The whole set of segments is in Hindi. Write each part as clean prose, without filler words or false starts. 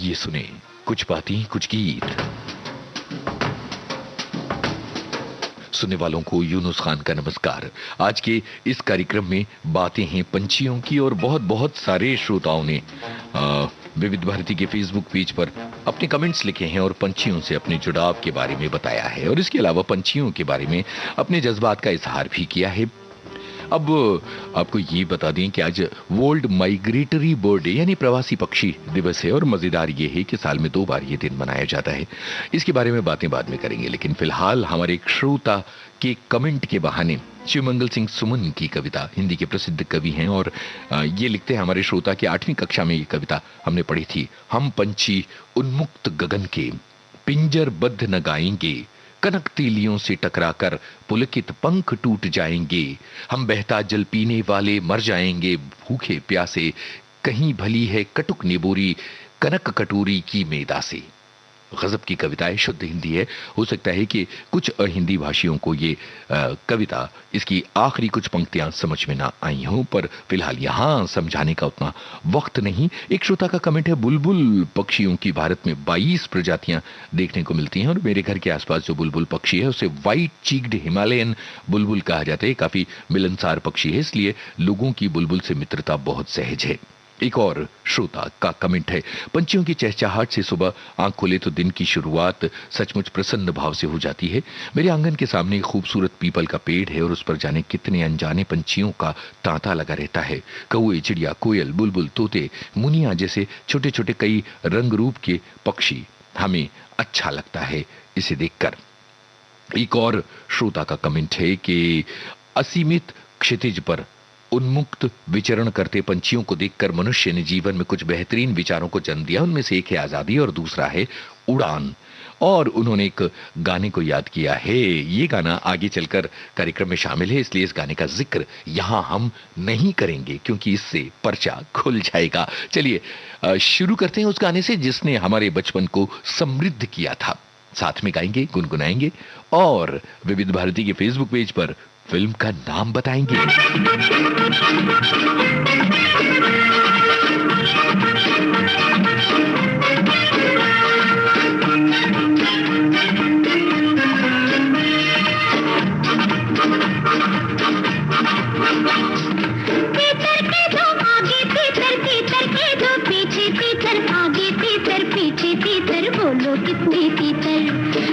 आइए सुने कुछ बातें कुछ गीत। सुनने वालों को यूनुस खान का नमस्कार। आज के इस कार्यक्रम में बातें हैं पंछियों की और बहुत बहुत सारे श्रोताओं ने विविध भारती के फेसबुक पेज पर अपने कमेंट्स लिखे हैं और पंछियों से अपने जुड़ाव के बारे में बताया है और इसके अलावा पंछियों के बारे में अपने जज्बात का इजहार भी किया है। अब आपको ये बता दें कि आज वर्ल्ड माइग्रेटरी बर्ड डे यानी प्रवासी पक्षी दिवस है और मजेदार ये है कि साल में 2 बार ये दिन मनाया जाता है। इसके बारे में बातें बाद में करेंगे, लेकिन फिलहाल हमारे एक श्रोता के कमेंट के बहाने शिवमंगल सिंह सुमन की कविता, हिंदी के प्रसिद्ध कवि हैं और ये लिखते हैं हमारे श्रोता की 8वीं कक्षा में ये कविता हमने पढ़ी थी। हम पंछी उन्मुक्त गगन के पिंजरबद्ध न गाएंगे, कनक तीलियों से टकराकर पुलकित पंख टूट जाएंगे। हम बहता जल पीने वाले मर जाएंगे भूखे प्यासे, कहीं भली है कटुक निबोरी कनक कटोरी की मेदा से। गजब की कविता है, शुद्ध हिंदी है। हो सकता है कि कुछ हिंदी भाषियों को ये कविता, इसकी आखिरी कुछ पंक्तियां समझ में ना आई हों, पर फिलहाल यहां समझाने का उतना वक्त नहीं। एक श्रोता का कमेंट है, बुलबुल पक्षियों की भारत में 22 प्रजातियां देखने को मिलती हैं और मेरे घर के आसपास जो बुलबुल पक्षी है उसे व्हाइट चीक्ड हिमालयन बुलबुल कहा जाता है। काफी मिलनसार पक्षी है, इसलिए लोगों की बुलबुल से मित्रता बहुत सहज है। एक और श्रोता का कमेंट है, पंछियों की चहचहाहट से सुबह आंख खोले तो दिन की शुरुआत सचमुच प्रसन्न भाव से हो जाती है। मेरे आंगन के सामने एक खूबसूरत पीपल का पेड़ है और उस पर जाने कितने अनजाने पंछियों का तांता लगा रहता है। कौए, चिड़िया, कोयल, बुलबुल, तोते, मुनिया जैसे छोटे छोटे कई रंग रूप के पक्षी, हमें अच्छा लगता है इसे देखकर। एक और श्रोता का कमेंट है कि असीमित क्षितिज पर उन्मुक्त विचरण करते पंछियों को देखकर मनुष्य ने जीवन में कुछ बेहतरीन विचारों को जन्म दिया। उनमें से एक है आजादी और दूसरा है उड़ान। और उन्होंने एक गाने को याद किया है। ये गाना आगे चलकर कार्यक्रम में शामिल है, इसलिए इस गाने का जिक्र यहां हम नहीं करेंगे क्योंकि इससे पर्चा खुल जाएगा। चलिए शुरू करते हैं उस गाने से जिसने हमारे बचपन को समृद्ध किया था। साथ में गाएंगे, गुनगुनाएंगे और विविध भारती के फेसबुक पेज पर फिल्म का नाम बताएंगे। बोलो कितने तीतर,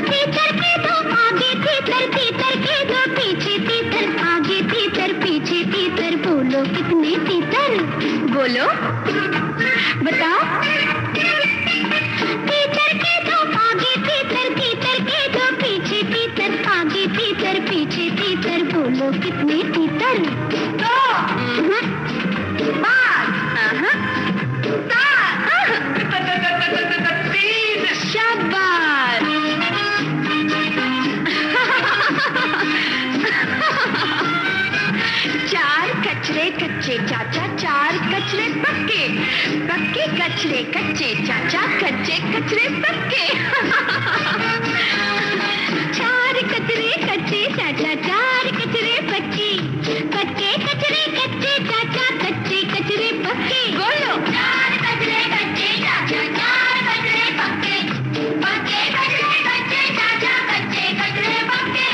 तीतर के दो आगे तीतर, तीतर के दो पीछे तीतर, आगे तीतर पीछे तीतर, बोलो कितने तीतर, बोलो बताओ। तीतर के दो आगे तीतर, तीतर के दो पीछे तीतर, आगे तीतर पीछे तीतर, बोलो कितने तीतर। दो, कच्चे चाचा, 4 कचरे पक्के, पक्के कचरे कच्चे चाचा, कच्चे कचरे पक्के। 4 कचरे कच्चे चाचा, 4 कचरे पक्के, पक्के कचरे कच्चे चाचा, कच्चे कचरे पक्के, बोलो। 4 कचरे कच्चे चाचा, 4 कचरे पक्के, पक्के कचरे कच्चे चाचा, कच्चे कचरे पक्के,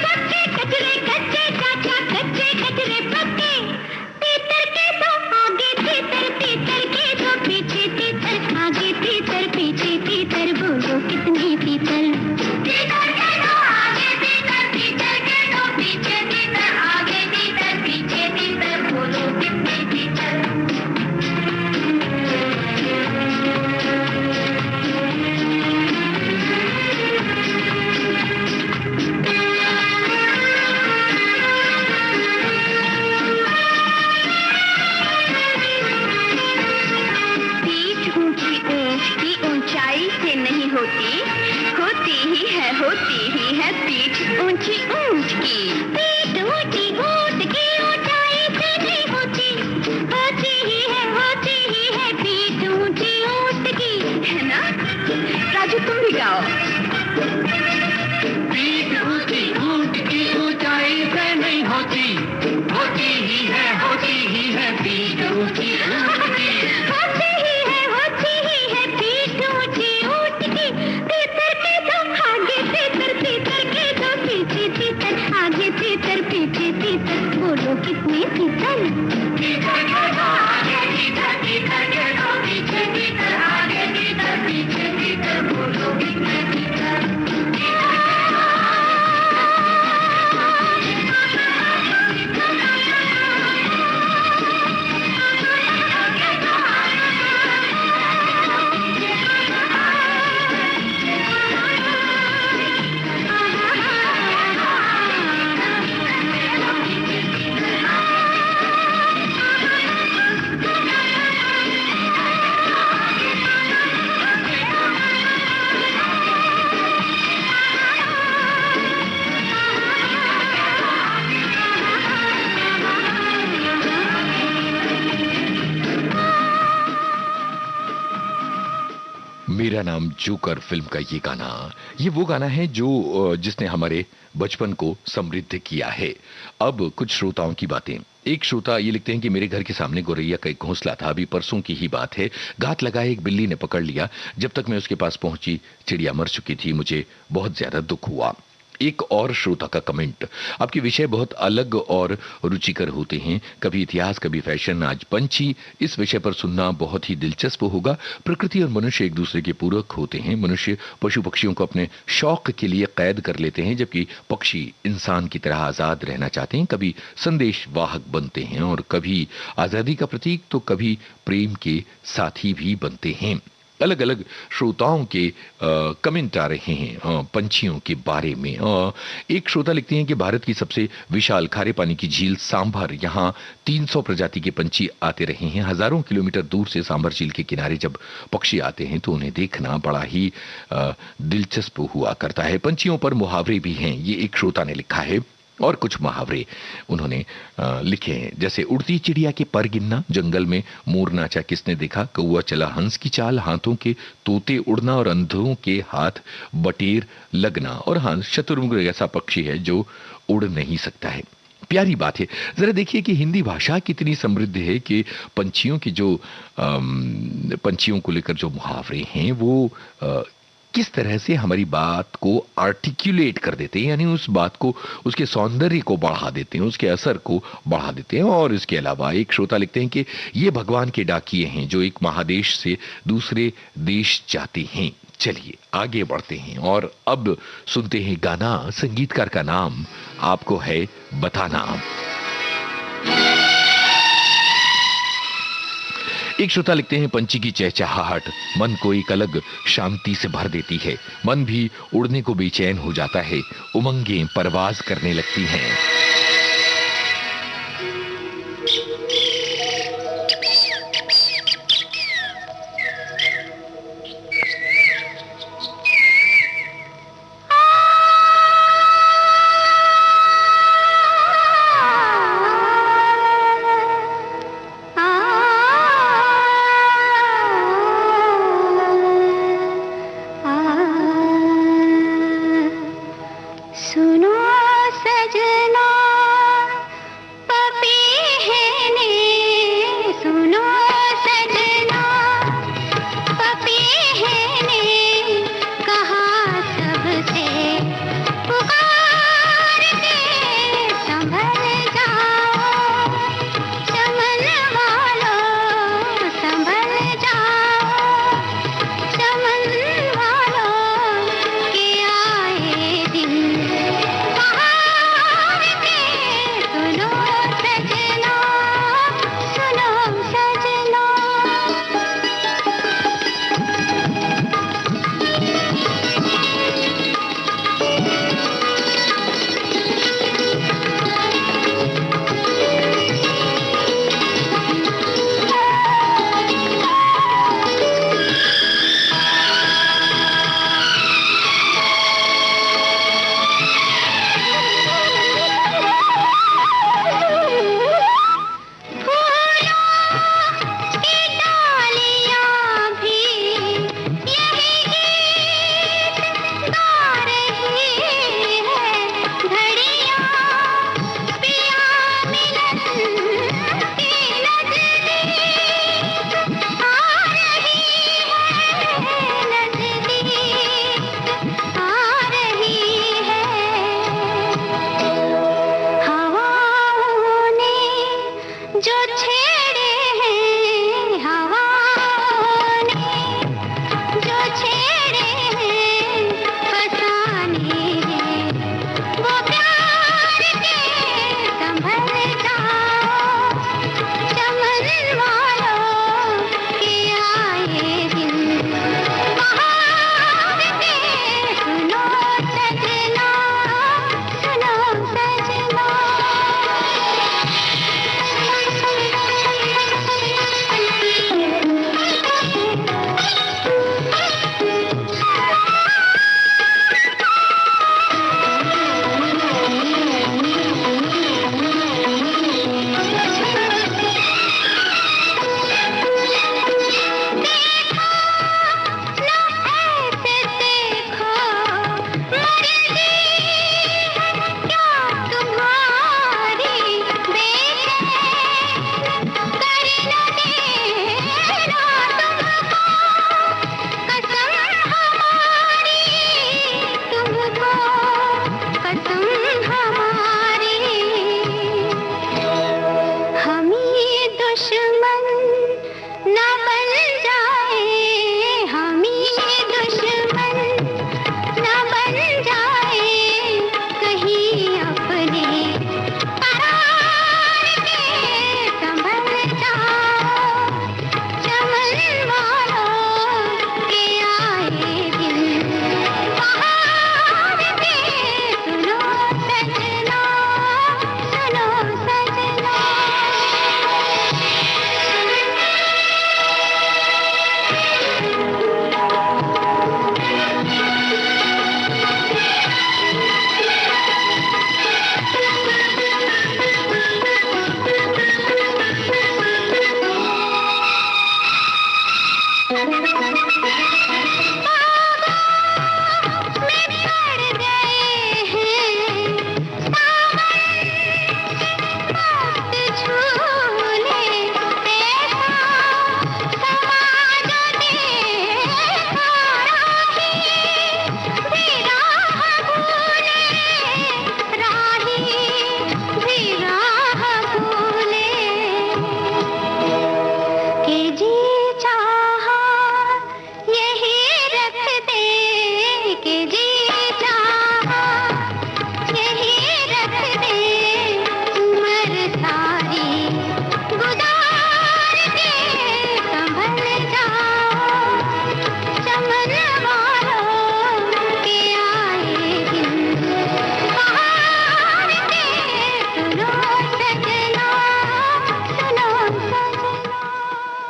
पक्के कचरे कच्चे चाचा, कच्चे कचरे पक्के। पीछे तीतर, आगे तीतर, पीछे तीतर, बोलो कितने तीतर। तीतर के दो आगे तीतर, तीतर के दो पीछे तीतर, आगे तीतर, पीछे तीतर, बोलो कितने तीतर। होती ही है पीठ ऊंची ऊंच की, पीठ ऊंची ऊंट की ऊंचाई से नहीं होती, होती ही है पीठ ऊंची ऊंट की, है ना? राजू तुम भी गाओ। पीठ ऊंची ऊंट की ऊंचाई से नहीं होती, होती ही है पीठ ऊंची ऊंट की, होती ही है पीठ मेरा नाम जोकर फिल्म का ये गाना, ये वो गाना है जो जिसने हमारे बचपन को समृद्ध किया है। अब कुछ श्रोताओं की बातें। एक श्रोता ये लिखते हैं कि मेरे घर के सामने गोरैया का एक घोंसला था, अभी परसों की ही बात है। घात लगाए एक बिल्ली ने पकड़ लिया। जब तक मैं उसके पास पहुंची चिड़िया मर चुकी थी। मुझे बहुत ज्यादा दुख हुआ। एक और श्रोता का कमेंट, आपके विषय बहुत अलग और रुचिकर होते हैं, कभी इतिहास कभी फैशन, आज पंछी, इस विषय पर सुनना बहुत ही दिलचस्प होगा। प्रकृति और मनुष्य एक दूसरे के पूरक होते हैं। मनुष्य पशु पक्षियों को अपने शौक के लिए कैद कर लेते हैं, जबकि पक्षी इंसान की तरह आजाद रहना चाहते हैं। कभी संदेश वाहक बनते हैं और कभी आजादी का प्रतीक तो कभी प्रेम के साथी भी बनते हैं। अलग अलग श्रोताओं के कमेंट आ रहे हैं पंछियों के बारे में। एक श्रोता लिखते हैं कि भारत की सबसे विशाल खारे पानी की झील सांभर, यहाँ 300 प्रजाति के पंछी आते रहे हैं। हजारों किलोमीटर दूर से सांभर झील के किनारे जब पक्षी आते हैं तो उन्हें देखना बड़ा ही दिलचस्प हुआ करता है। पंछियों पर मुहावरे भी हैं, ये एक श्रोता ने लिखा है। और कुछ मुहावरे उन्होंने लिखे हैं, जैसे उड़ती चिड़िया के पर गिनना, जंगल में मोर नाचा किसने देखा, कौआ चला हंस की चाल, हाथों के तोते उड़ना और अंधों के हाथ बटेर लगना। और हाँ, शतुरमुर्ग ऐसा पक्षी है जो उड़ नहीं सकता है। प्यारी बात है। जरा देखिए कि हिंदी भाषा कितनी समृद्ध है कि पंछियों की जो पंछियों को लेकर जो मुहावरे हैं वो किस तरह से हमारी बात को आर्टिकुलेट कर देते हैं, यानी उस बात को, उसके सौंदर्य को बढ़ा देते हैं, उसके असर को बढ़ा देते हैं। और इसके अलावा एक श्रोता लिखते हैं कि ये भगवान के डाकिए हैं जो एक महादेश से दूसरे देश जाते हैं। चलिए आगे बढ़ते हैं और अब सुनते हैं गाना। संगीतकार का नाम आपको है बताना। एक श्रोता लिखते हैं, पंछी की चहचहाहट मन को एक अलग शांति से भर देती है। मन भी उड़ने को बेचैन हो जाता है, उमंगें परवाज करने लगती हैं। सुनो सजना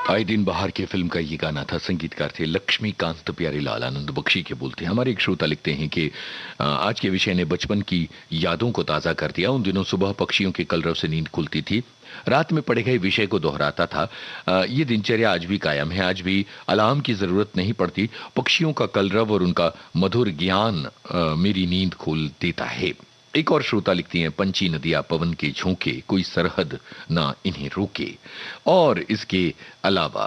आए दिन बाहर के फिल्म का ये गाना था। संगीतकार थे लक्ष्मीकांत प्यारेलाल, आनंद बख्शी के बोल थे। हमारे एक श्रोता लिखते हैं कि आज के विषय ने बचपन की यादों को ताजा कर दिया। उन दिनों सुबह पक्षियों के कलरव से नींद खुलती थी, रात में पढ़े गए विषय को दोहराता था। ये दिनचर्या आज भी कायम है। आज भी अलार्म की जरूरत नहीं पड़ती। पक्षियों का कलरव और उनका मधुर ज्ञान मेरी नींद खोल देता है। एक और श्रोता लिखती हैं, पंछी नदियां पवन के झोंके, कोई सरहद ना इन्हें रोके। और इसके अलावा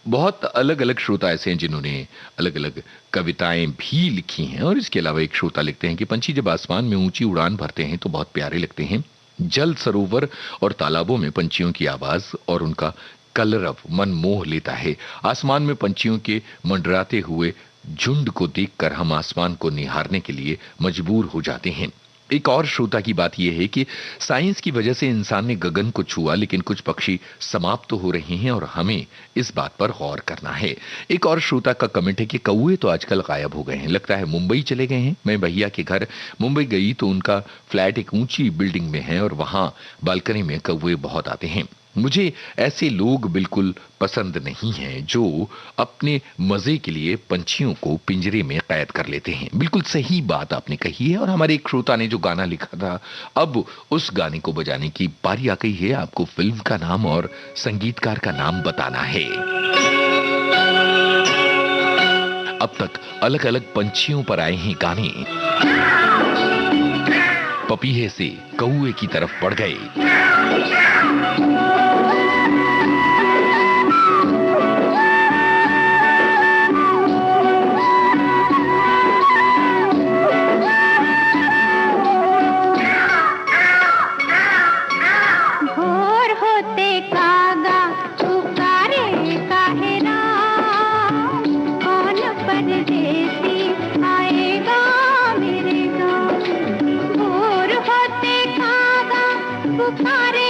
बहुत अलग अलग श्रोता ऐसे हैं जिन्होंने अलग अलग कविताएं भी लिखी हैं। और इसके अलावा एक श्रोता लिखते हैं कि पंछी जब आसमान में ऊंची उड़ान भरते हैं तो बहुत प्यारे लगते हैं। जल सरोवर और तालाबों में पंछियों की आवाज और उनका कलरव मन मोह लेता है। आसमान में पंछियों के मंडराते हुए झुंड को देखकर हम आसमान को निहारने के लिए मजबूर हो जाते हैं। एक और श्रोता की बात यह है कि साइंस की वजह से इंसान ने गगन को छुआ, लेकिन कुछ पक्षी समाप्त तो हो रहे हैं और हमें इस बात पर गौर करना है। एक और श्रोता का कमेंट है कि कौवे तो आजकल गायब हो गए हैं, लगता है मुंबई चले गए हैं। मैं भैया के घर मुंबई गई तो उनका फ्लैट एक ऊंची बिल्डिंग में है और वहां बालकनी में कौवे बहुत आते हैं। मुझे ऐसे लोग बिल्कुल पसंद नहीं हैं जो अपने मजे के लिए पंछियों को पिंजरे में कैद कर लेते हैं। बिल्कुल सही बात आपने कही है। और हमारे एक श्रोता ने जो गाना लिखा था, अब उस गाने को बजाने की बारी आ गई है। आपको फिल्म का नाम और संगीतकार का नाम बताना है। अब तक अलग अलग पंछियों पर आए हैं गाने। पपीहे से कौवे की तरफ बढ़ गए। पुकारे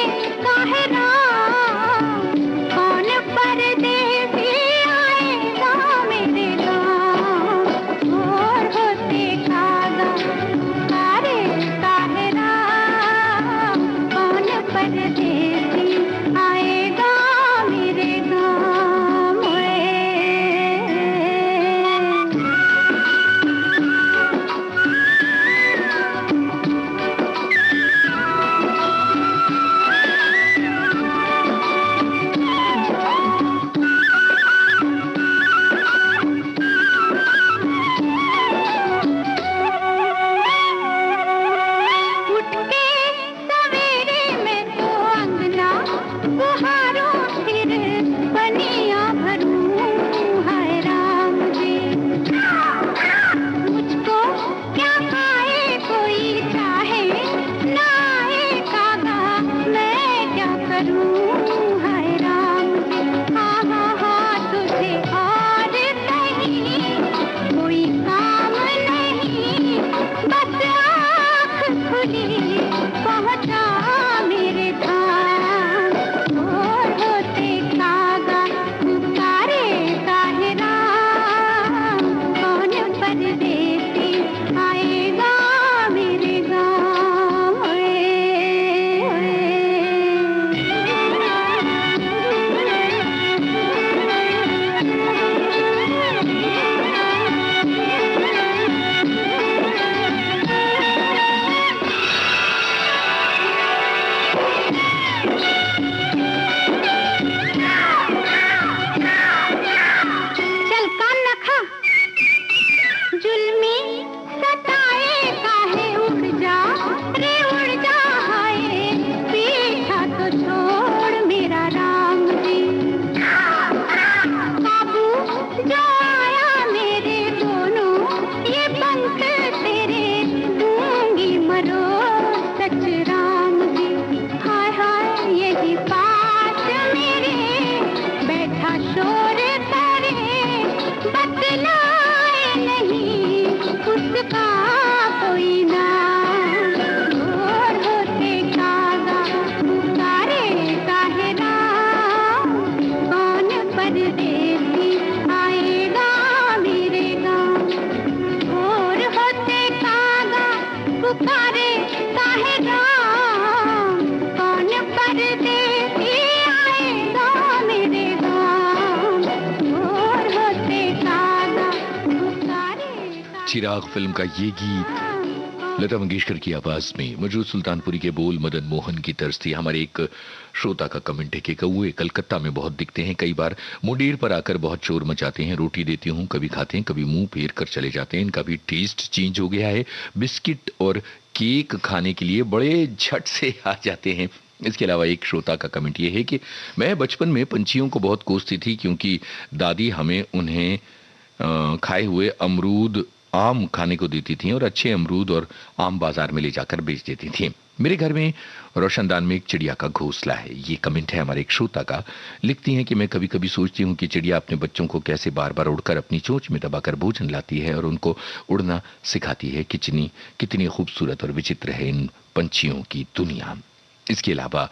चिराग फिल्म का ये गीत लता मंगेशकर की आवाज में, मजरूद सुल्तानपुरी के बोल मदन मोहन की तर्ज थी। हमारे एक श्रोता का कमेंट है कि कौए कलकत्ता में बहुत दिखते हैं, कई बार मुंडेर पर आकर बहुत शोर मचाते हैं, रोटी देती हूँ कभी खाते हैं कभी मुंह फेर कर चले जाते हैं, इनका भी टेस्ट चेंज हो गया है, बिस्किट और केक खाने के लिए बड़े झट से आ जाते हैं। इसके अलावा एक श्रोता का कमेंट ये है कि मैं बचपन में पंछियों को बहुत कोसती थी क्योंकि दादी हमें उन्हें खाए हुए अमरूद आम खाने को देती थी और अच्छे अमरूद और आम बाजार में ले जाकर बेच देती थी। मेरे घर में रोशनदान में एक चिड़िया का घोंसला है। ये कमेंट है हमारे एक श्रोता का। लिखती हैं कि मैं कभी कभी सोचती हूँ कि चिड़िया अपने बच्चों को कैसे बार बार उड़कर अपनी चोंच में दबाकर भोजन लाती है और उनको उड़ना सिखाती है। कितनी खूबसूरत और विचित्र है इन पंछियों की दुनिया। इसके अलावा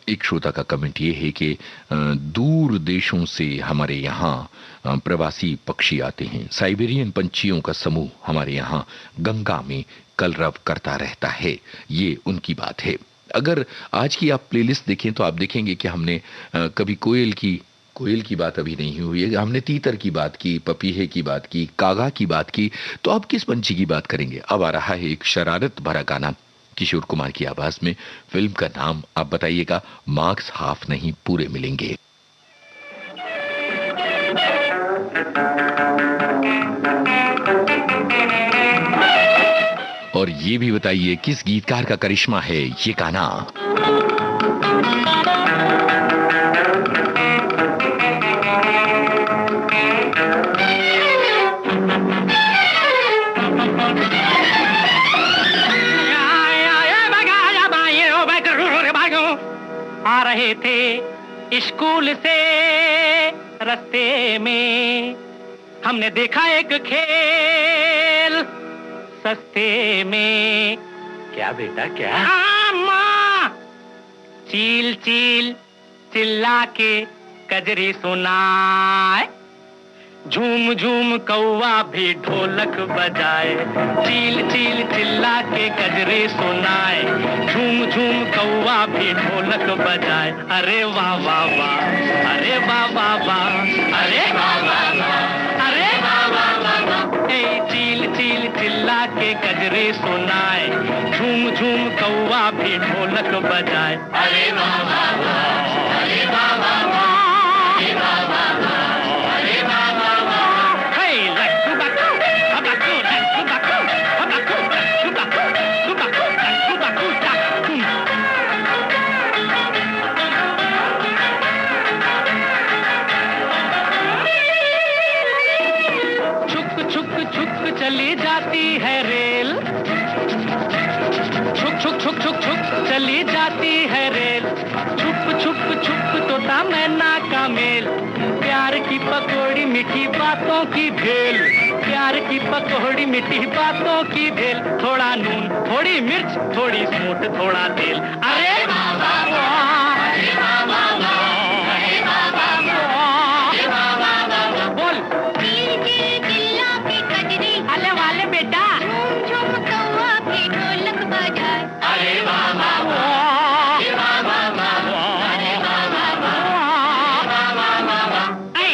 एक श्रोता का कमेंट ये है कि दूर देशों से हमारे यहाँ प्रवासी पक्षी आते हैं। साइबेरियन पंछियों का समूह हमारे यहाँ गंगा में कलरव करता रहता है। ये उनकी बात है। अगर आज की आप प्लेलिस्ट देखें तो आप देखेंगे कि हमने कभी कोयल की बात अभी नहीं हुई है, हमने तीतर की बात की, पपीहे की बात की, कागा की बात की, तो अब किस पंछी की बात करेंगे? अब आ रहा है एक शरारत भरा गाना किशोर कुमार की आवाज में। फिल्म का नाम आप बताइएगा, मार्क्स हाफ नहीं पूरे मिलेंगे। और ये भी बताइए किस गीतकार का करिश्मा है ये गाना। आ रहे थे स्कूल से रास्ते में, हमने देखा एक खेल सस्ते में। क्या बेटा क्या? माँ चील चील चिल्ला के कजरी सुनाए, झूम झूम कौवा भी ढोलक बजाए। चील चील चिल्ला के कजरी सुनाए, झूम झूम कौवा भी ढोलक बजाए। अरे वाह वाह वाह, अरे वाह वाह वाह, अरे वाह वाह वाह, अरे वाह वाह वाह। ए चील चील चिल्ला के कजरी सुनाए, झूम झूम कौवा भी ढोलक बजाए। अरे वाह वाह वाह, अरे वाह वाह वाह, अरे वाह वाह वाह, अरे वाह वाह वाह। हे लट्टू बक्कू हबक्कू लट्टू बक्कू हबक्कू लट्टू बक्कू सुबक्कू लट्टू बक्कू टक्कू। छुक छुक छुक चली जाती है रेल, छुक छुक छुक छुक छुक चली जाती है रेल। छुप छुप छुप तोता मैना का मेल, प्यार की पकौड़ी मीठी बातों की भेल। प्यार की पकौड़ी मीठी बातों की भेल, थोड़ा नून थोड़ी मिर्च थोड़ी सूंठ थोड़ा तेल। अरे वाह वाह वाह, अरे वाह वाह वाह, अरे वाह वाह वाह, अरे वाह वाह वाह। बोल चील चील चिल्ला के कजरी, अले वाले बेटा, झूम झूम कौवा भी ढोलक बजाए। अरे वाह वाह वाह, अरे वाह वाह वाह, अरे वाह वाह वाह, वाह वाह वाह वाह। ऐ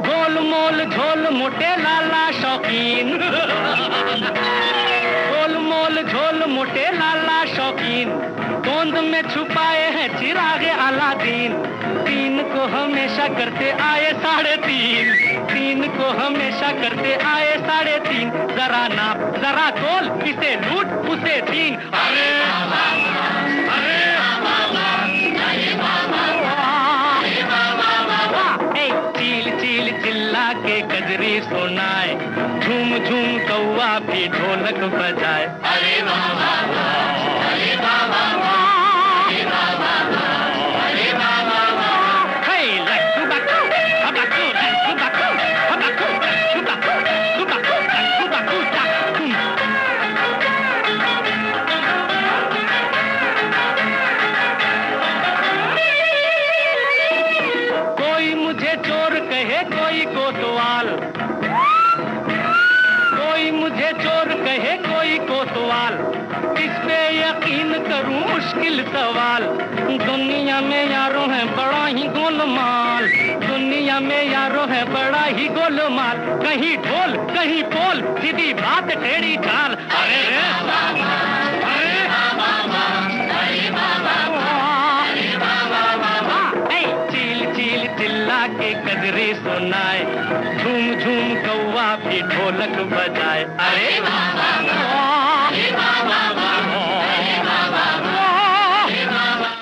गोल मोल झोल मोटे लाला शौकीन, गोल मोल झोल मोटे लाला शौकीन, गोंद में छुपाए हैं चिराग अलादीन। तीन को हमेशा करते आए 3.5, तीन को हमेशा करते आए 3.5। जरा नाप जरा तोल, इसे लूट उसे छीन। अरे वाह वाह वाह, अरे वाह वाह वाह, अरे वाह वाह वाह, अरे वाह वाह वाह वाह। ए चील चील चिल्ला के कजरी सुनाए, झूम झूम कौवा भी ढोलक बजाए। अरे वाह वाह वाह, अरे वाह वाह वाह, अरे वाह वाह वाह, अरे वाह वाह वाह। हे लट्टू बक्कू हबक्कू लट्टू बक्कू हबक्कू लट्टू बक्कू सुबक्कू लट्टू बक्कू टक्कू। कोई मुझे चोर कहे कोई कोतवाल, कोई मुझे चोर कहे कोई कोतवाल, किस पे यकीन करूं मुश्किल सवाल। दुनिया में यारों है बड़ा ही गोलमाल, दुनिया में यारों है बड़ा ही गोलमाल। कहीं ढोल कहीं पोल, सीधी बात टेढ़ी चाल। अरे रे चील चील चिल्ला के कजरे सुनाए, झूम झूम कौवा भी ढोलक बजाए। अरे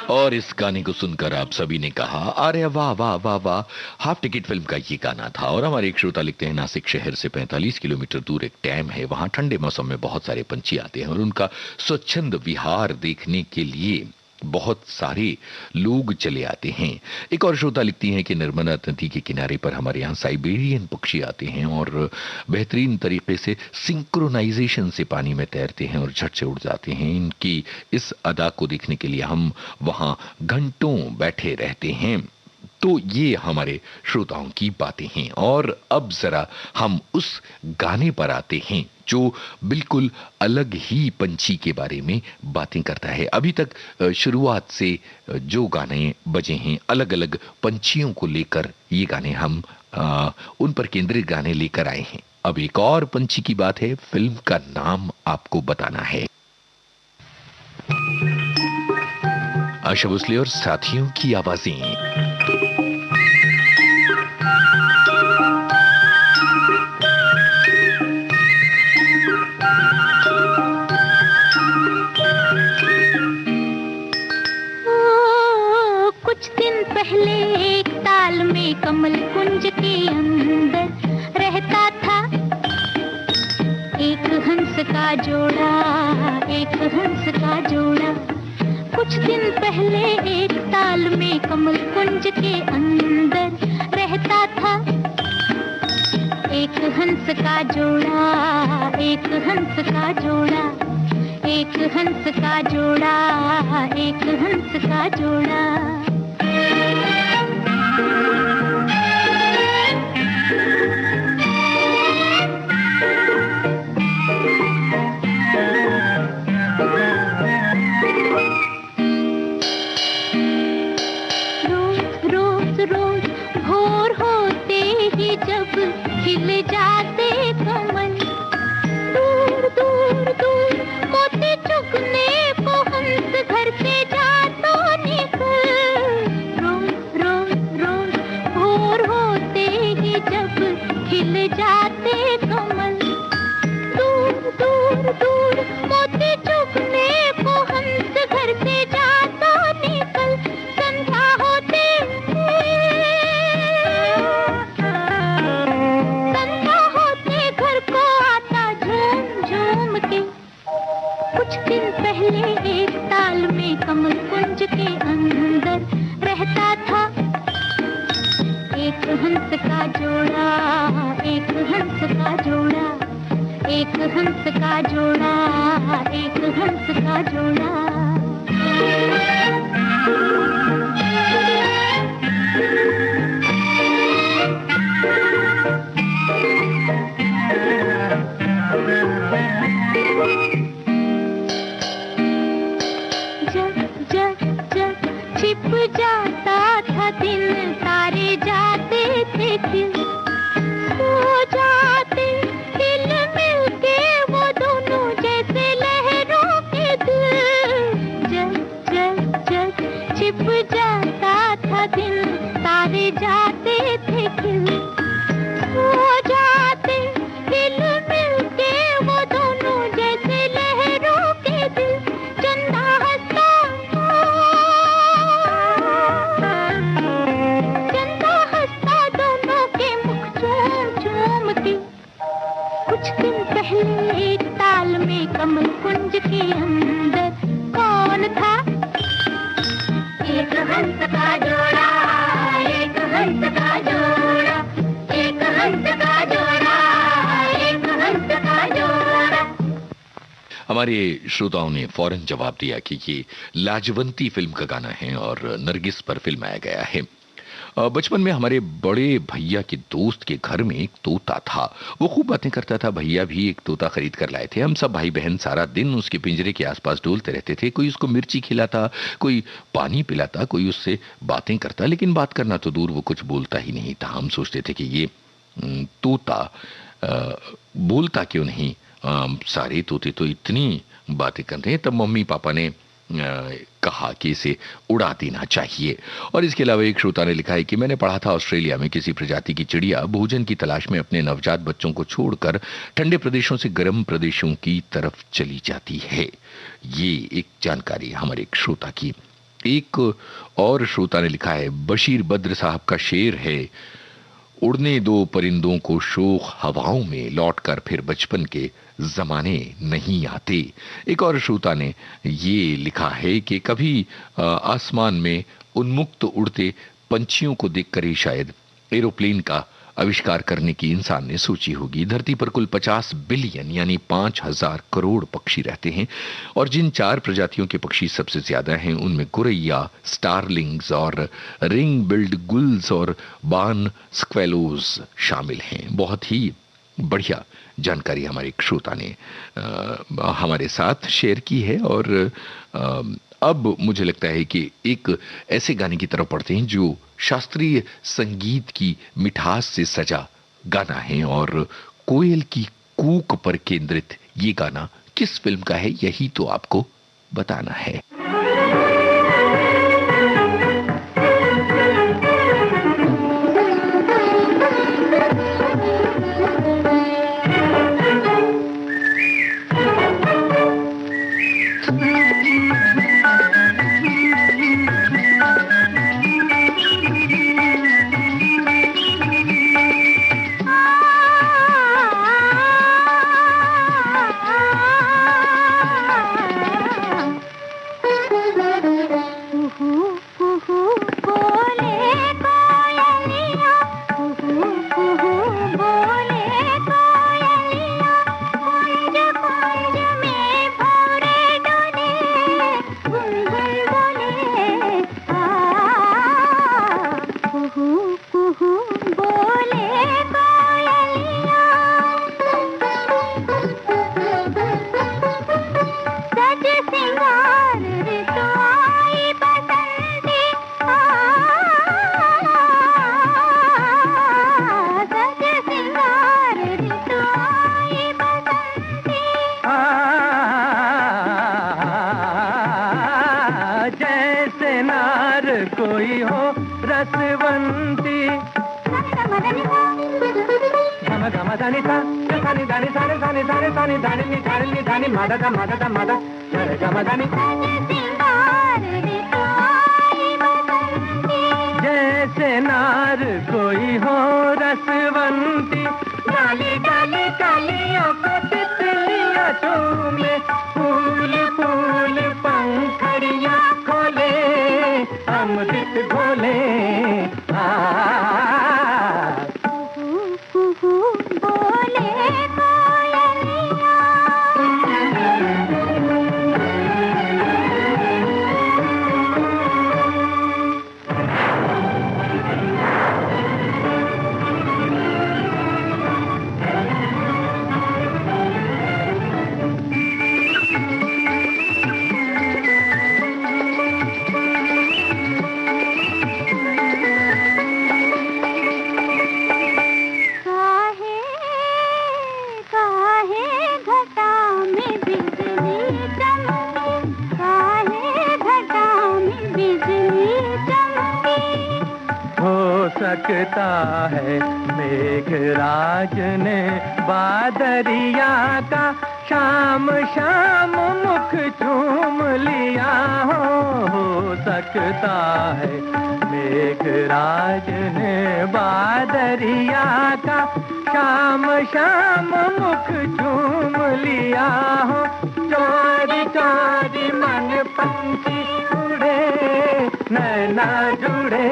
और इस गाने को सुनकर आप सभी ने कहा अरे वाह वाह वाह वाह। हाफ टिकट फिल्म का ये गाना था। और हमारे एक श्रोता लिखते हैं, नासिक शहर से 45 किलोमीटर दूर एक डैम है, वहां ठंडे मौसम में बहुत सारे पंछी आते हैं और उनका स्वच्छंद विहार देखने के लिए बहुत सारे लोग चले आते हैं। एक और श्रोता लिखती हैं कि नर्मदा नदी के किनारे पर हमारे यहाँ साइबेरियन पक्षी आते हैं और बेहतरीन तरीके से सिंक्रोनाइजेशन से पानी में तैरते हैं और झट से उड़ जाते हैं। इनकी इस अदा को देखने के लिए हम वहां घंटों बैठे रहते हैं। तो ये हमारे श्रोताओं की बातें हैं। और अब जरा हम उस गाने पर आते हैं जो बिल्कुल अलग ही पंछी के बारे में बातें करता है। अभी तक शुरुआत से जो गाने बजे हैं अलग अलग पंछियों को लेकर, ये गाने हम उन पर केंद्रित गाने लेकर आए हैं। अब एक और पंछी की बात है, फिल्म का नाम आपको बताना है। आशा भोसले और साथियों की आवाजें। पहले एक ताल में कमल कुंज के अंदर रहता था एक हंस का जोड़ा, एक हंस का जोड़ा। कुछ दिन पहले एक ताल में कमल कुंज के अंदर रहता था एक हंस का जोड़ा, एक हंस का जोड़ा, एक हंस का जोड़ा, एक हंस का जोड़ा। खिल जाते कमल, दूर दूर दूर मोती चुगने को हंस घर से जाता निकल। रोज रोज रोज भोर होते ही जब खिल जाते कमल, दूर दूर दूर मोती चुगने को हंस घर से जाता निकल। संध्या होते पहले एक ताल में कमल कुंज के अंदर रहता था एक हंस का जोड़ा, एक हंस का जोड़ा, एक हंस का जोड़ा, एक हंस का जोड़ा। छिप जाता था दिन, तारे जाते थे खिल, सो जाते हिल मिल के वो दोनों जैसे लहरों के दिल। जग जग जग छिप जाता था दिन, तारे जाते थे खिल, सो जाते हिल मिल के वो दोनों जैसे लहरों के दिल। चंदा हंसता एक ताल में कमल कुंज के अंदर कौन था? एक हंस का जोड़ा, एक हंस का जोड़ा, एक हंस का जोड़ा, एक हंस का जोड़ा। हमारे श्रोताओं ने फौरन जवाब दिया कि ये लाजवंती फिल्म का गाना है और नरगिस पर फिल्माया गया है। बचपन में हमारे बड़े भैया के दोस्त के घर में एक तोता था। वो खूब बातें करता था। भैया भी एक तोता खरीद कर लाए थे। हम सब भाई बहन सारा दिन उसके पिंजरे के आसपास डोलते रहते थे। कोई उसको मिर्ची खिलाता, कोई पानी पिलाता, कोई उससे बातें करता, लेकिन बात करना तो दूर, वो कुछ बोलता ही नहीं था। हम सोचते थे कि ये तोता बोलता क्यों नहीं, सारे तोते तो इतनी बातें करते हैं। तब मम्मी पापा ने कहा कि इसे उड़ा देना चाहिए। और इसके अलावा एक श्रोता ने लिखा है कि मैंने पढ़ा था ऑस्ट्रेलिया में किसी प्रजाति की चिड़िया भोजन की तलाश में अपने नवजात बच्चों को छोड़कर ठंडे प्रदेशों से गर्म प्रदेशों की तरफ चली जाती है। ये एक जानकारी हमारे एक श्रोता की। एक और श्रोता ने लिखा है, बशीर बद्र साहब का शेर है, उड़ने दो परिंदों को शोख हवाओं में, लौटकर फिर बचपन के जमाने नहीं आते। एक और श्रोता ने ये लिखा है कि कभी आसमान में उन्मुक्त उड़ते पंछियों को देखकर ही शायद एरोप्लेन का आविष्कार करने की इंसान ने सोची होगी। धरती पर कुल 50 बिलियन यानी 5000 करोड़ पक्षी रहते हैं और जिन 4 प्रजातियों के पक्षी सबसे ज्यादा हैं उनमें गोरैया, स्टारलिंग्स और रिंग बिल्ड गुल्स और बान स्क्वेलोज शामिल हैं। बहुत ही बढ़िया जानकारी हमारे एक श्रोता ने हमारे साथ शेयर की है। और अब मुझे लगता है कि एक ऐसे गाने की तरफ पढ़ते हैं जो शास्त्रीय संगीत की मिठास से सजा गाना है। और कोयल की कूक पर केंद्रित ये गाना किस फिल्म का है, यही तो आपको बताना है। कोई हो रसवंती गम गम धनि सा धनि धनि सारे सारे सारे धनि धनि धनि धनि मदद मदद मदद रे गम धनि जैसे नार कोई हो रसवंती डाली डाली डालियों को तितलियां चूमे फूल फूल पंखड़ियां खोले अमृत घोले बोले सकता है मेघराज ने बादरिया का शाम शाम मुख चूम लिया हो सकता है मेघराज ने बादरिया का शाम शाम मुख चूम लिया हो चोरी चोरी मन पंछी उड़े नैना जुड़े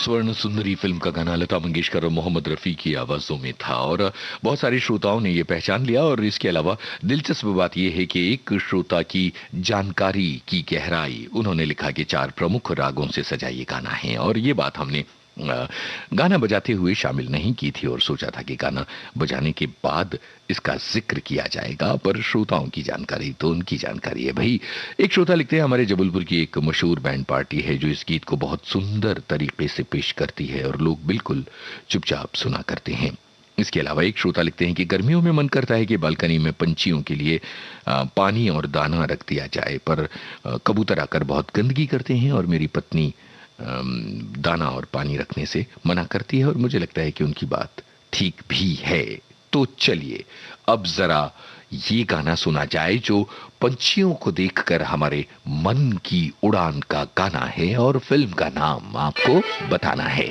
स्वर्ण सुंदरी फिल्म का गाना लता मंगेशकर और मोहम्मद रफी की आवाजों में था और बहुत सारे श्रोताओं ने ये पहचान लिया। और इसके अलावा दिलचस्प बात यह है कि एक श्रोता की जानकारी की गहराई, उन्होंने लिखा कि 4 प्रमुख रागों से सजा ये गाना है। और ये बात हमने गाना बजाते हुए शामिल नहीं की थी और सोचा था कि गाना बजाने के बाद इसका जिक्र किया जाएगा, पर श्रोताओं की जानकारी तो उनकी जानकारी है भाई। एक श्रोता लिखते हैं, हमारे जबलपुर की एक मशहूर बैंड पार्टी है जो इस गीत को बहुत सुंदर तरीके से पेश करती है और लोग बिल्कुल चुपचाप सुना करते हैं। इसके अलावा एक श्रोता लिखते हैं कि गर्मियों में मन करता है कि बालकनी में पंछियों के लिए पानी और दाना रख दिया जाए, पर कबूतर आकर बहुत गंदगी करते हैं और मेरी पत्नी दाना और पानी रखने से मना करती है और मुझे लगता है कि उनकी बात ठीक भी है। तो चलिए अब जरा ये गाना सुना जाए जो पंछियों को देखकर हमारे मन की उड़ान का गाना है और फिल्म का नाम आपको बताना है।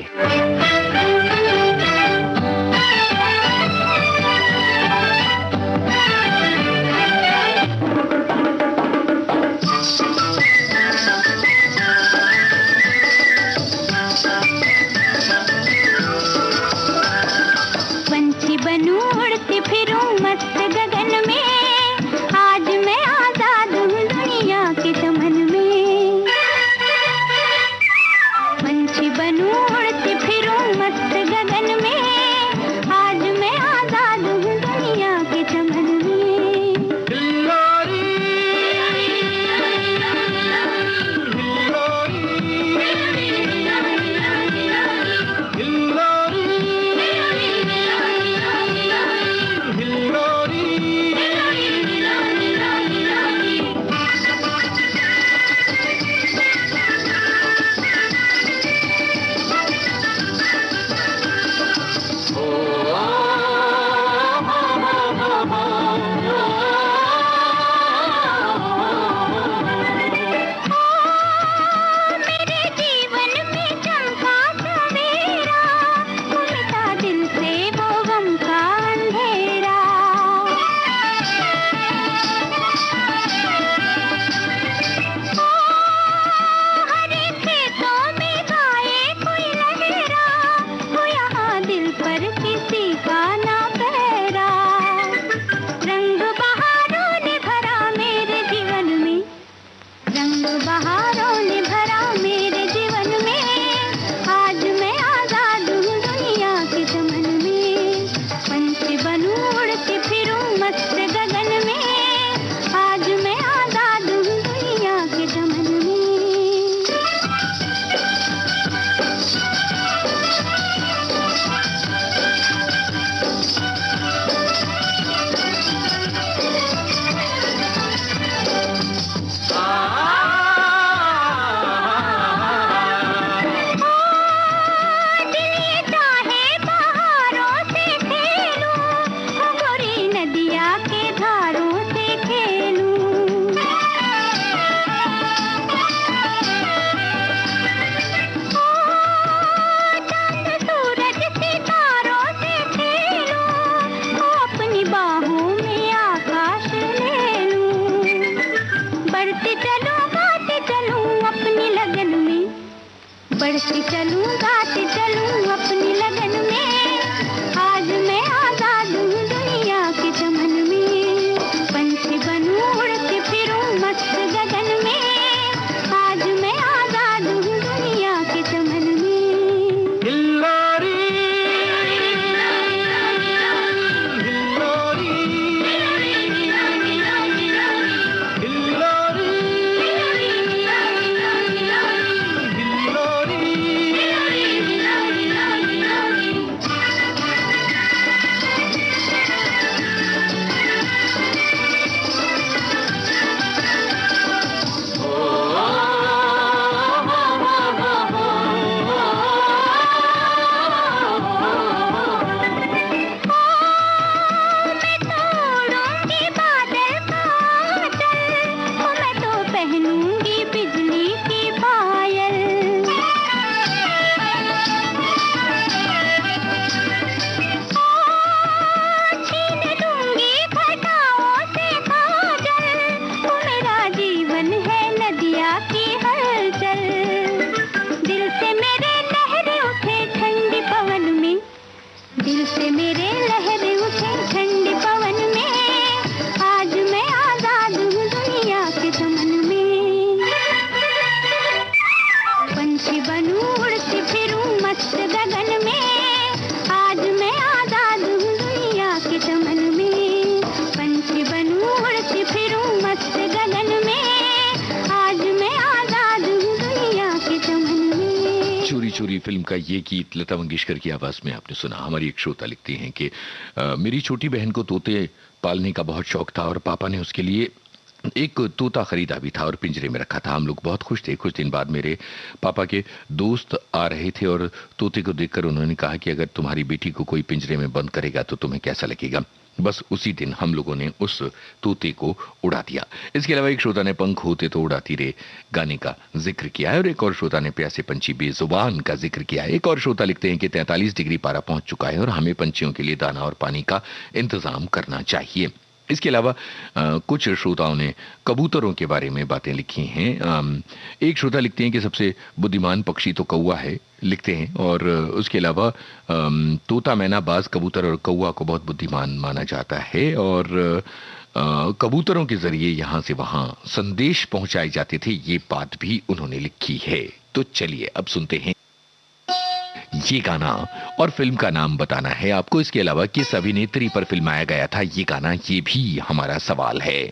बढ़ती चलूं गाती चलूं अपनी लगन में, आज मैं आजाद हूँ दुनिया के चमन में, पंछी बनूं उड़ती फिरूं मस्त गगन में, आज मैं आजाद हूँ दुनिया के चमन में। हिल्लोरी हिल्लोरी हिल्लोरी चोरी चोरी फिल्म का ये गीत लता मंगेशकर की आवाज में आपने सुना। हमारी एक श्रोता लिखती हैं कि मेरी छोटी बहन को तोते पालने का बहुत शौक था और पापा ने उसके लिए एक तोता खरीदा भी था और पिंजरे में रखा था। हम लोग बहुत खुश थे। कुछ दिन बाद मेरे पापा के दोस्त आ रहे थे और तोते को देखकर उन्होंने कहा कि अगर तुम्हारी बेटी को कोई पिंजरे में बंद करेगा तो तुम्हें कैसा लगेगा। बस उसी दिन हम लोगों ने उस तोते को उड़ा दिया। इसके अलावा एक श्रोता ने पंख होते तो उड़ाती रे गाने का जिक्र किया है और एक और श्रोता ने प्यासे पंछी बेजुबान का जिक्र किया है। एक और श्रोता लिखते हैं कि 43 डिग्री पारा पहुंच चुका है और हमें पंछियों के लिए दाना और पानी का इंतजाम करना चाहिए। इसके अलावा कुछ श्रोताओं ने कबूतरों के बारे में बातें लिखी हैं। एक श्रोता लिखते हैं कि सबसे बुद्धिमान पक्षी तो कौवा है, लिखते हैं। और उसके अलावा तोता, मैना, बाज, कबूतर और कौवा को बहुत बुद्धिमान माना जाता है और कबूतरों के जरिए यहां से वहां संदेश पहुंचाए जाते थे, ये बात भी उन्होंने लिखी है। तो चलिए अब सुनते हैं ये गाना और फिल्म का नाम बताना है आपको। इसके अलावा किस अभिनेत्री पर फिल्माया गया था ये गाना, ये भी हमारा सवाल है।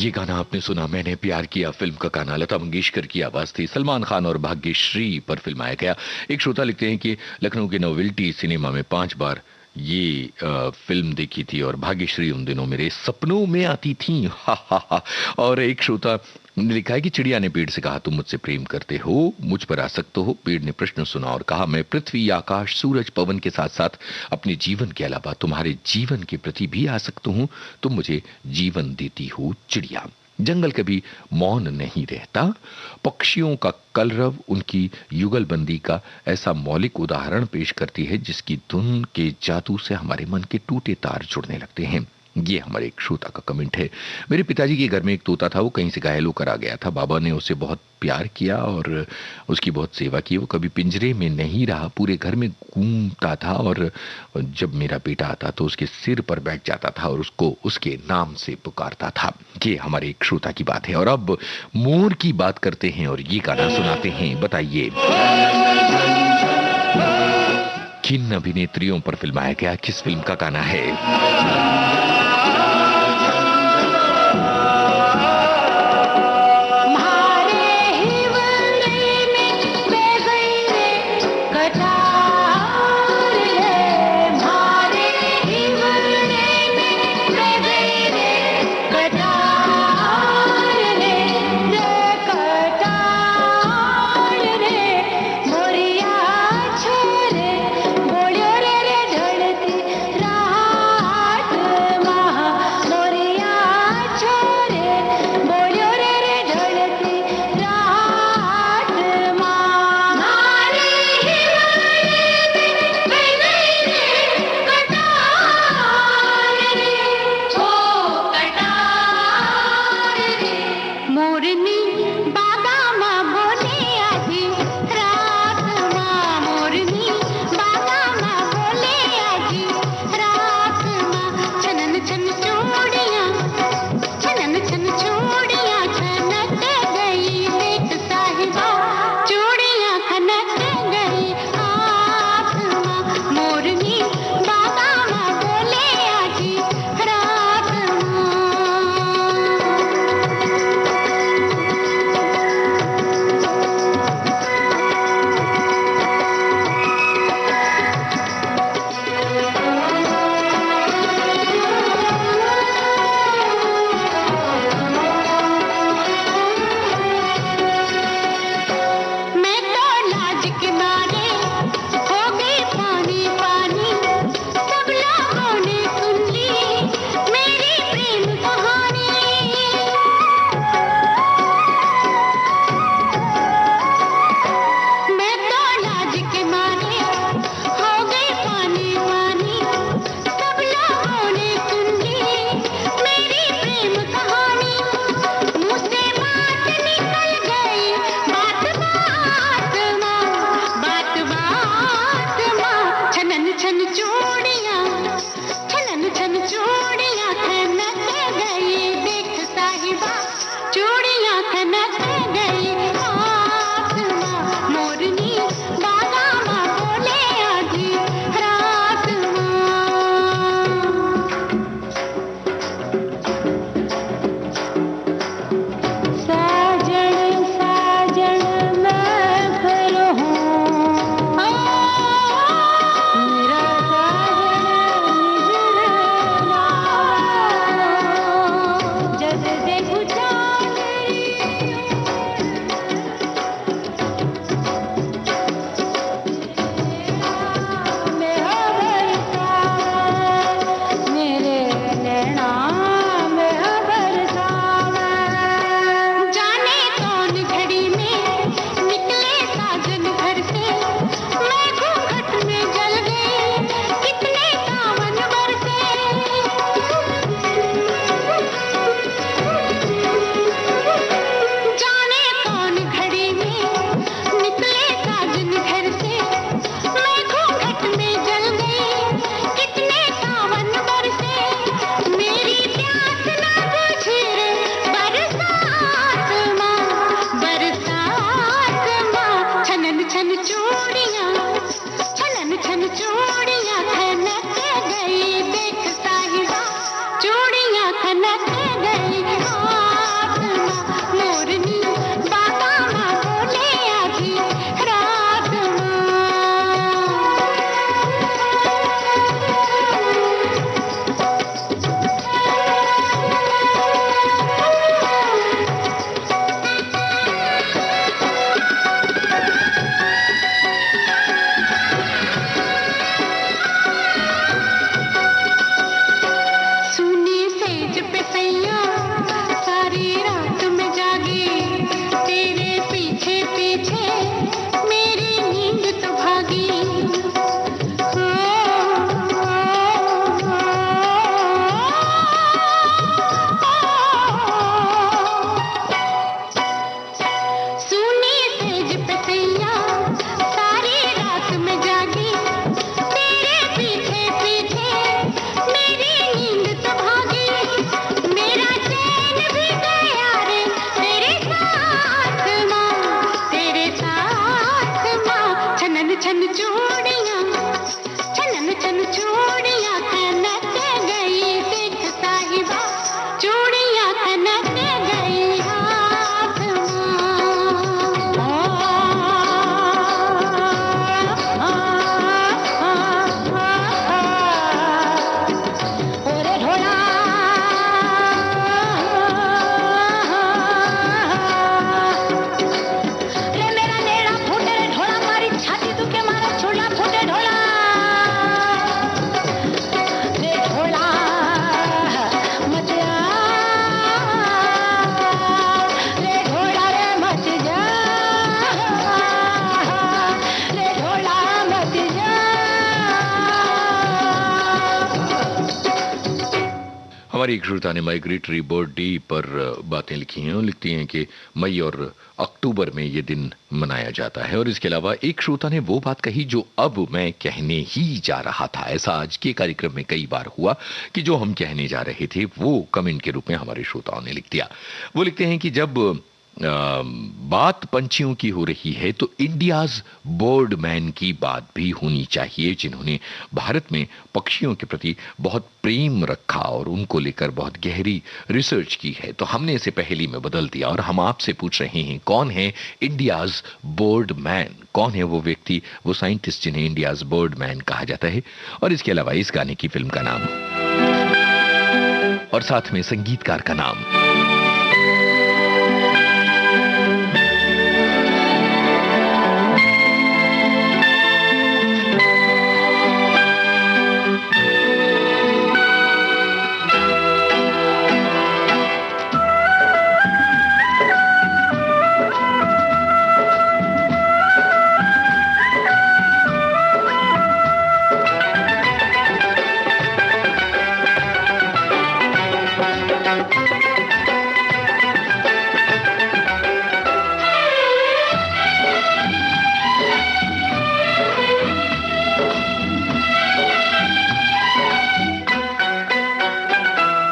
ये गाना आपने सुना मैंने प्यार किया फिल्म का गाना, लता मंगेशकर की आवाज थी, सलमान खान और भाग्यश्री पर फिल्माया गया। एक श्रोता लिखते हैं कि लखनऊ के नोवेल्टी सिनेमा में 5 बार ये फिल्म देखी थी और भाग्यश्री उन दिनों मेरे सपनों में आती थी। हा हा हा। और एक श्रोता ने लिखा है कि चिड़िया ने पेड़ से कहा तुम मुझसे प्रेम करते हो, मुझ पर आसक्त हो। पेड़ ने प्रश्न सुना और कहा मैं पृथ्वी आकाश सूरज पवन के साथ साथ अपने जीवन के अलावा तुम्हारे जीवन के प्रति भी आसक्त हूं। तुम मुझे जीवन देती हो चिड़िया। जंगल कभी मौन नहीं रहता। पक्षियों का कलरव उनकी युगलबंदी का ऐसा मौलिक उदाहरण पेश करती है जिसकी धुन के जादू से हमारे मन के टूटे तार जुड़ने लगते हैं। ये हमारे एक श्रोता का कमेंट है। मेरे पिताजी के घर में एक तोता था, वो कहीं से घायल होकर आ गया था। बाबा ने उसे बहुत प्यार किया और उसकी बहुत सेवा की। वो कभी पिंजरे में नहीं रहा, पूरे घर में घूमता था और जब मेरा बेटा आता तो उसके सिर पर बैठ जाता था और उसको उसके नाम से पुकारता था। ये हमारे एक श्रोता की बात है। और अब मोर की बात करते हैं और ये गाना सुनाते हैं। बताइए किन अभिनेत्रियों पर फिल्माया गया, किस फिल्म का गाना है? हमारी एक श्रोता ने माइग्रेटरी बर्ड डे पर बातें लिखी हैं और लिखती हैं कि मई और अक्टूबर में ये दिन मनाया जाता है। और इसके अलावा एक श्रोता ने वो बात कही जो अब मैं कहने ही जा रहा था। ऐसा आज के कार्यक्रम में कई बार हुआ कि जो हम कहने जा रहे थे वो कमेंट के रूप में हमारे श्रोताओं ने लिख दिया। वो लिखते हैं कि जब बात पंछियों की हो रही है तो इंडियाज बर्ड मैन की बात भी होनी चाहिए, जिन्होंने भारत में पक्षियों के प्रति बहुत प्रेम रखा और उनको लेकर बहुत गहरी रिसर्च की है। तो हमने इसे पहेली में बदल दिया और हम आपसे पूछ रहे हैं कौन है इंडियाज बर्ड मैन, कौन है वो व्यक्ति, वो साइंटिस्ट जिन्हें इंडियाज बर्ड मैन कहा जाता है। और इसके अलावा इस गाने की फिल्म का नाम और साथ में संगीतकार का नाम।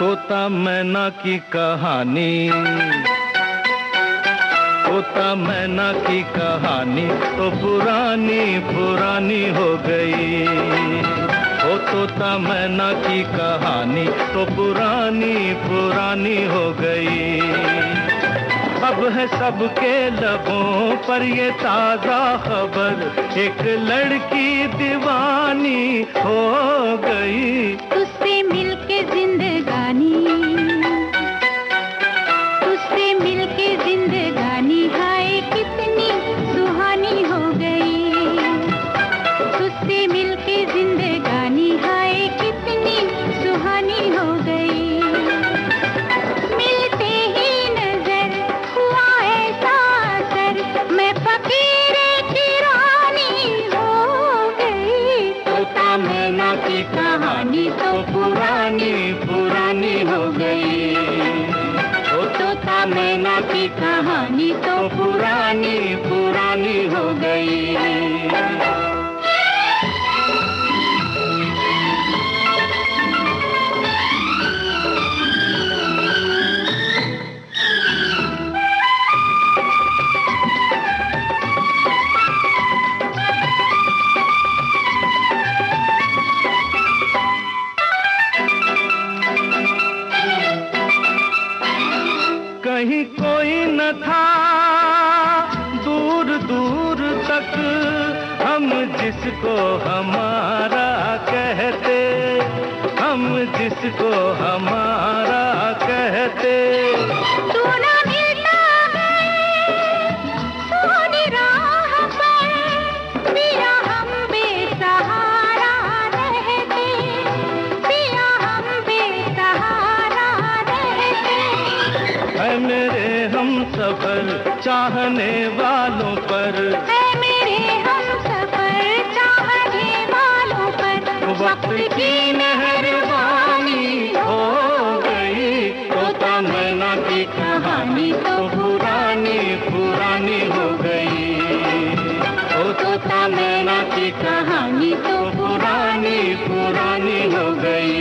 तोता मैना की कहानी, तोता मैना की कहानी तो पुरानी पुरानी हो गई। ओ तोता मैना की कहानी तो पुरानी पुरानी हो गई। अब है सबके लबों पर ये ताजा खबर, एक लड़की दीवानी हो गई। तुझसे मिलके जिंदगानी, तुझसे मिलके जिंदगानी हाय कितनी सुहानी हो गई। तुझसे मिलके जिंदगानी हाय कितनी सुहानी हो गई। मिलते ही नजर हुआ ऐसा असर, मैं फकीरे की रानी हो गई। तोता मैना की कहानी तो पुरानी पुरानी हो गई। ओ तोता मैना की कहानी तो पुरानी पुरानी हो गई। कहीं कोई न था दूर दूर तक, हम जिसको हमारा कहते, हम जिसको हमारा कहते। तू ना मिलता है सोनी राह पर, पिया हम बेसहारा रहते, पिया हम बेसहारा रहते। है मेरे हम सफर चाहने वालों पर, है मेरे हम सफर चाहने वालों पर, वक्त की मेहरबानी हो गई। तोता मैना की कहानी तो पुरानी पुरानी हो गई। ओ तोता मैना की कहानी तो पुरानी पुरानी हो गई।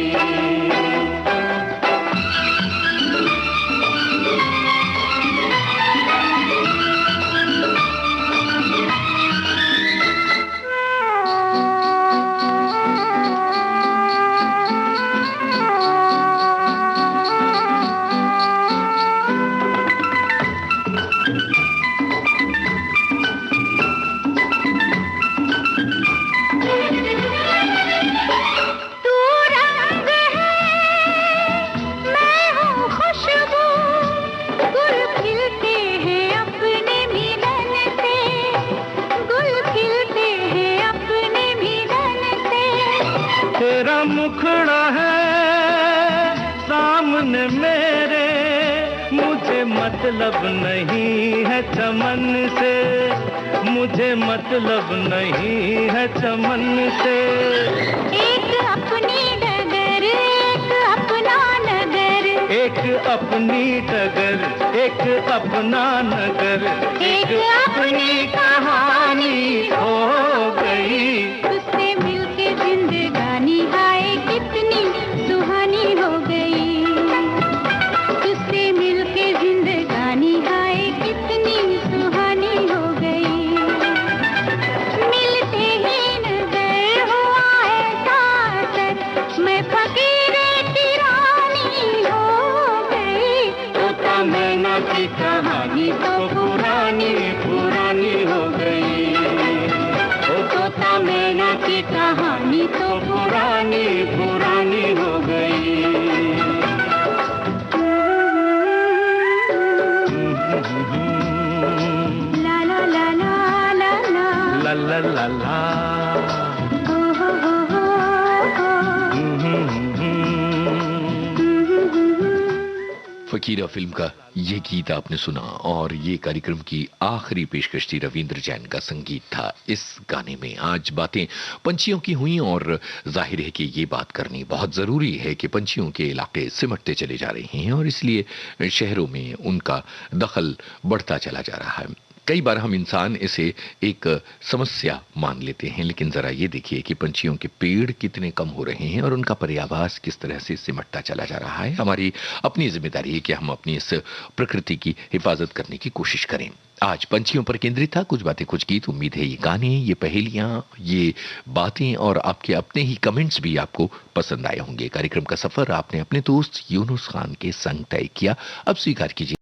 तेरा मुखड़ा है सामने मेरे, मुझे मतलब नहीं है चमन से, मुझे मतलब नहीं है चमन से। एक अपनी डगर, एक अपना नगर, अपनी डगर, एक अपना नगर, एक अपनी कहानी हो गई। तुझसे मिलके जिंदगानी हाय कितनी सुहानी हो गई। तुझसे मिलके जिंदगानी हाय कितनी सुहानी हो गई। मिलते ही नजर हुआ ऐसा असर, मैं फकीरे की रानी हो गई। तोता मैना की कहानी तो पुरानी पुरानी हो गई। तोता मैना की कहानी तो पुरानी पुरानी हो गई। ला ला ला ला ला ला ला ला ला ला। हो हो हो हो। फकीरा फिल्म का ये गीत आपने सुना और ये कार्यक्रम की आखिरी पेशकश थी। रविंद्र जैन का संगीत था इस गाने में। आज बातें पंछियों की हुई और जाहिर है कि ये बात करनी बहुत जरूरी है कि पंछियों के इलाके सिमटते चले जा रहे हैं और इसलिए शहरों में उनका दखल बढ़ता चला जा रहा है। कई बार हम इंसान इसे एक समस्या मान लेते हैं, लेकिन जरा ये देखिए कि पंछियों के पेड़ कितने कम हो रहे हैं और उनका पर्यावास किस तरह से सिमटता चला जा रहा है। हमारी अपनी जिम्मेदारी है कि हम अपनी इस प्रकृति की हिफाजत करने की कोशिश करें। आज पंछियों पर केंद्रित था कुछ बातें कुछ गीत। उम्मीद है ये गाने, ये पहेलियां, ये बातें और आपके अपने ही कमेंट्स भी आपको पसंद आए होंगे। कार्यक्रम का सफर आपने अपने दोस्त यूनुस खान के संग तय किया। अब स्वीकार कीजिए